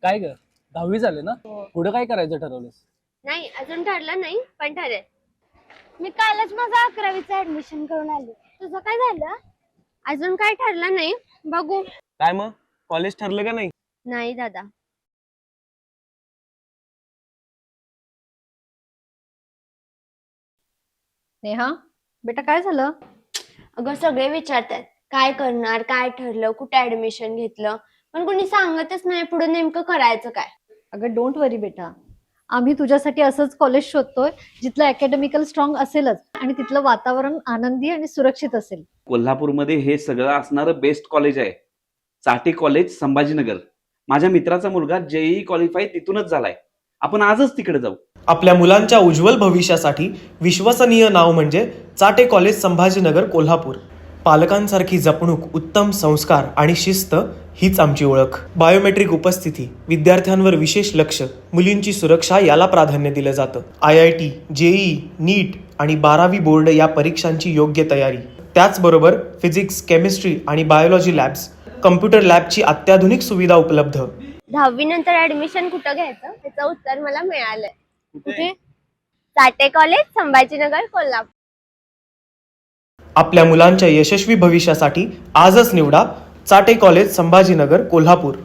काय ग, 10वी झाले ना? हो. पुढे काय करायचं ठरवलंस? नाही अजून ठरलं नाही पण ठरेल. मी कालच माझं 11वीचं ऍडमिशन करून आले. तुझं काय झालं? अजून काय ठरलं नाही, बघू. काय मग कॉलेज ठरलं का नाही? नाही दादा. नेहा, बेटा काय झालं? अगं सगळे विचारतात काय करणार, काय ठरलं, कुठे ऍडमिशन घेतलं, पण कोणी सांगतच नाही पुढे नेमकं करायचं काय. अगं डोंट वरी बेटा, आम्ही तुझ्यासाठी असंच कॉलेज शोधतोय जिथलं अकॅडमिकल स्ट्रॉंग असेलच आणि तिथलं वातावरण आनंदी आणि सुरक्षित असेल. कोल्हापूरमध्ये हे सगळं असणारं बेस्ट कॉलेज आहे. चाटे कॉलेज, संभाजीनगर. माझ्या मित्राचा मुलगा जेईई क्वालिफाय तिथूनच झालाय. आपण आजच तिकडे जाऊ. आपल्या मुलांच्या उज्ज्वल भविष्यासाठी विश्वसनीय नाव म्हणजे चाटे कॉलेज, संभाजीनगर, कोल्हापूर. पालकांसारखी जपणूक, उत्तम संस्कार आणि शिस्त हीच आमची ओळख. बायोमेट्रिक उपस्थिती, विद्यार्थ्यांवर विशेष लक्ष, मुलींची सुरक्षा याला प्राधान्य दिलं जातं. IIT, जेईई, नीट आणि 12वी बोर्ड या परीक्षांची योग्य तयारी. त्याचबरोबर फिजिक्स, केमिस्ट्री आणि बायोलॉजी लॅब्स, कम्प्युटर लॅबची अत्याधुनिक सुविधा उपलब्ध. 10वी नंतर ऍडमिशन कुठं घ्यायचं त्याचं उत्तर मला मिळालंय. कुठे? चाटे कॉलेज, संभाजीनगर, कोल्हापूर. आपल्या मुलांच्या यशस्वी भविष्यासाठी आजच निवडा चाटे कॉलेज, संभाजीनगर, कोल्हापूर.